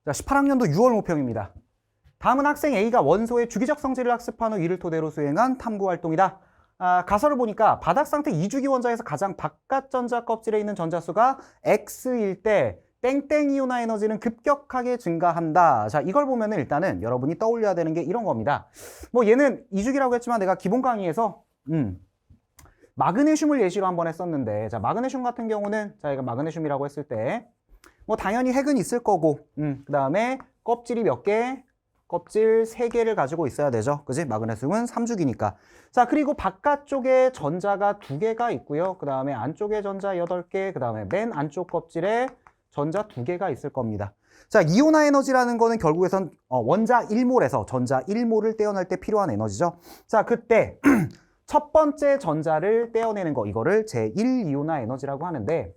자, 18학년도 6월 모평입니다. 다음은 학생 A가 원소의 주기적 성질을 학습한 후 이를 토대로 수행한 탐구 활동이다. 가설을 보니까 바닥 상태 이주기 원자에서 가장 바깥 전자 껍질에 있는 전자수가 X일 때 땡땡 이온화 에너지는 급격하게 증가한다. 자, 이걸 보면은 일단은 여러분이 떠올려야 되는 게 이런 겁니다. 뭐 얘는 이주기라고 했지만 내가 기본 강의에서 마그네슘을 예시로 한번 했었는데, 자, 마그네슘 같은 경우는 자, 이거 마그네슘이라고 했을 때 뭐 당연히 핵은 있을 거고, 그 다음에 껍질이 몇 개? 껍질 3개를 가지고 있어야 되죠. 그지? 마그네슘은 3주기니까. 자, 그리고 바깥쪽에 전자가 2개가 있고요. 그 다음에 안쪽에 전자 8개, 그 다음에 맨 안쪽 껍질에 전자 2개가 있을 겁니다. 자, 이온화 에너지라는 거는 결국에선 원자 1몰에서 전자 1몰을 떼어낼 때 필요한 에너지죠. 자, 그때 첫 번째 전자를 떼어내는 거, 이거를 제1이온화 에너지라고 하는데,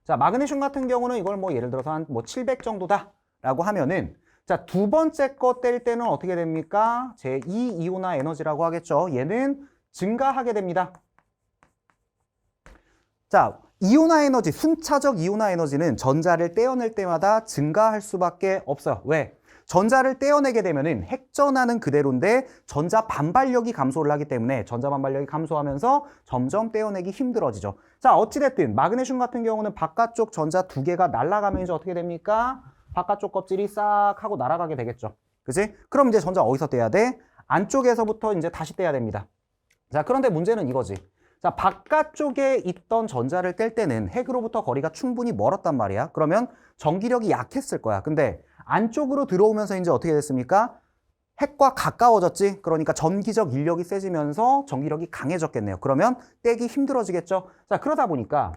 자, 마그네슘 같은 경우는 이걸 뭐 예를 들어서 한 700 정도다라고 하면은, 자, 두 번째 거 뗄 때는 어떻게 됩니까? 제2이온화 에너지라고 하겠죠. 얘는 증가하게 됩니다. 자, 이온화 에너지, 순차적 이온화 에너지는 전자를 떼어낼 때마다 증가할 수밖에 없어요. 왜? 전자를 떼어내게 되면은 핵전하는 그대로인데 전자 반발력이 감소를 하기 때문에 전자 반발력이 감소하면서 점점 떼어내기 힘들어지죠. 자, 어찌됐든 마그네슘 같은 경우는 바깥쪽 전자 2개가 날아가면 이제 어떻게 됩니까? 바깥쪽 껍질이 싹 하고 날아가게 되겠죠. 그치? 그럼 이제 전자 어디서 떼야 돼? 안쪽에서부터 이제 다시 떼야 됩니다. 자, 그런데 문제는 이거지. 자, 바깥쪽에 있던 전자를 뗄 때는 핵으로부터 거리가 충분히 멀었단 말이야. 그러면 전기력이 약했을 거야. 근데 안쪽으로 들어오면서 이제 어떻게 됐습니까? 핵과 가까워졌지. 그러니까 전기적 인력이 세지면서 전기력이 강해졌겠네요. 그러면 떼기 힘들어지겠죠. 자, 그러다 보니까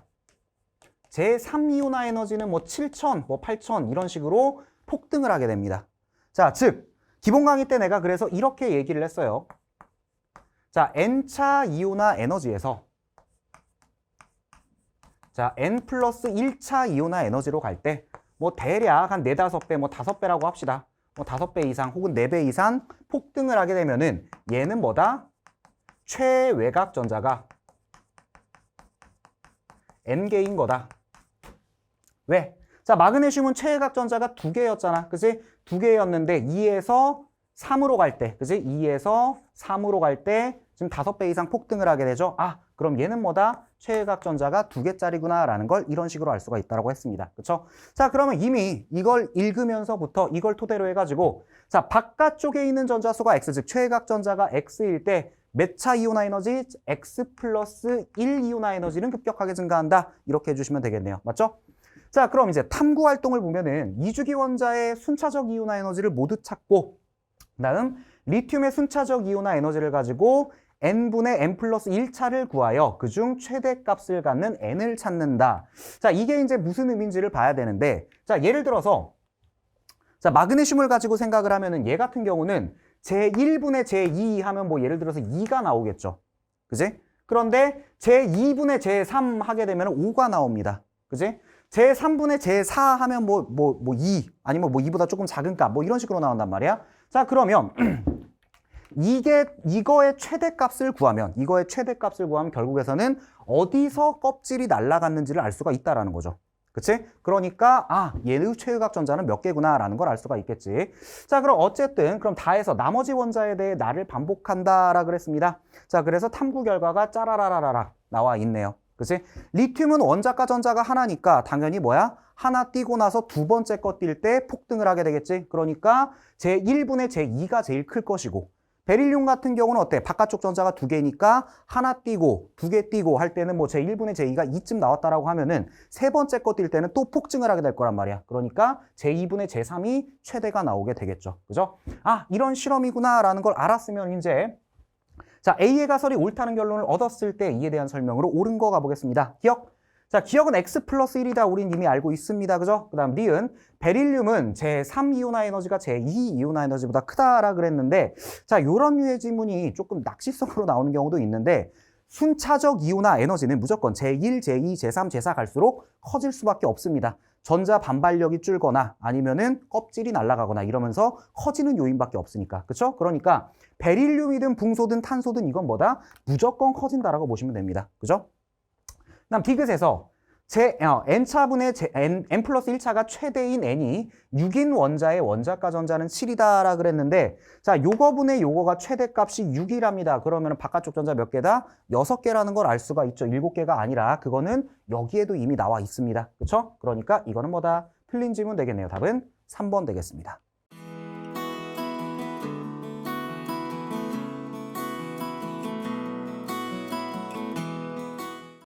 제3이온화 에너지는 뭐 7,000, 뭐 8,000 이런 식으로 폭등을 하게 됩니다. 자, 즉 기본 강의 때 내가 그래서 이렇게 얘기를 했어요. 자, N차 이온화 에너지에서 자, N 플러스 1차 이온화 에너지로 갈 때 뭐 대략 한 4, 5배, 뭐 5배라고 합시다. 뭐 5배 이상 혹은 4배 이상 폭등을 하게 되면은 얘는 뭐다? 최외곽 전자가 N개인 거다. 왜? 자, 마그네슘은 최외곽 전자가 2개였잖아. 그치? 2개였는데 2에서 3으로 갈 때, 그치? 2에서 3으로 갈 때 지금 5배 이상 폭등을 하게 되죠. 아, 그럼 얘는 뭐다? 최외곽 전자가 2개짜리구나 라는 걸 이런 식으로 알 수가 있다고 했습니다. 그쵸? 자, 그러면 이미 이걸 읽으면서부터 이걸 토대로 해가지고 자, 바깥쪽에 있는 전자수가 X, 즉 최외곽 전자가 X일 때 몇 차 이온화 에너지? X 플러스 1 이온화 에너지는 급격하게 증가한다. 이렇게 해주시면 되겠네요. 맞죠? 자, 그럼 이제 탐구 활동을 보면은 이주기 원자의 순차적 이온화 에너지를 모두 찾고 다음 리튬의 순차적 이온화 에너지를 가지고 N분의 N 플러스 1차를 구하여 그중 최대값을 갖는 N을 찾는다. 자, 이게 이제 무슨 의미인지를 봐야 되는데, 자, 예를 들어서 자, 마그네슘을 가지고 생각을 하면은 얘 같은 경우는 제1분의 제2 하면 뭐 예를 들어서 2가 나오겠죠. 그지? 그런데 제2분의 제3 하게 되면 5가 나옵니다. 그지? 제3분의 제4 하면 뭐 2, 아니면 뭐 2보다 조금 작은 값, 뭐 이런 식으로 나온단 말이야. 자, 그러면 이거의 최대값을 구하면 결국에서는 어디서 껍질이 날아갔는지를 알 수가 있다라는 거죠. 그치? 그러니까 얘의 최외곽 전자는 몇 개구나 라는 걸 알 수가 있겠지. 자, 그럼 어쨌든 그럼 다 해서 나머지 원자에 대해 나를 반복한다라 그랬습니다. 자, 그래서 탐구 결과가 짜라라라라 나와 있네요. 그치? 리튬은 원자과 전자가 하나니까 당연히 뭐야? 하나 띄고 나서 두 번째 거 뛸 때 폭등을 하게 되겠지. 그러니까 제1분의 제2가 제일 클 것이고, 베릴륨 같은 경우는 어때? 바깥쪽 전자가 2개니까 하나 띄고 2개 띄고 할 때는 뭐 제1분의 제2가 2쯤 나왔다라고 하면은 세 번째 거 뛸 때는 또 폭증을 하게 될 거란 말이야. 그러니까 제2분의 제3이 최대가 나오게 되겠죠. 그죠? 이런 실험이구나 라는 걸 알았으면 이제 자, A의 가설이 옳다는 결론을 얻었을 때 이에 대한 설명으로 옳은 거 가보겠습니다. 기억? 자, 기억은 X 플러스 1이다. 우린 이미 알고 있습니다. 그죠? 그 다음 니은 베릴륨은 제3이온화 에너지가 제2이온화 에너지보다 크다라 그랬는데, 자, 요런 류의 지문이 조금 낚시성으로 나오는 경우도 있는데, 순차적 이온화 에너지는 무조건 제1, 제2, 제3, 제4 갈수록 커질 수밖에 없습니다. 전자 반발력이 줄거나 아니면은 껍질이 날아가거나 이러면서 커지는 요인밖에 없으니까. 그쵸? 그러니까 베릴륨이든 붕소든 탄소든 이건 뭐다? 무조건 커진다라고 보시면 됩니다. 그죠? 그다음 디귿에서 n차분의 n 플러스 1차가 최대인 n이 6인 원자의 원자가 전자는 7이다라 그랬는데 자, 요거분의 요거가 최대값이 6이랍니다. 그러면 바깥쪽 전자 몇 개다? 6개라는 걸 알 수가 있죠. 7개가 아니라 그거는 여기에도 이미 나와 있습니다. 그렇죠? 그러니까 이거는 뭐다? 틀린 질문 되겠네요. 답은 3번 되겠습니다.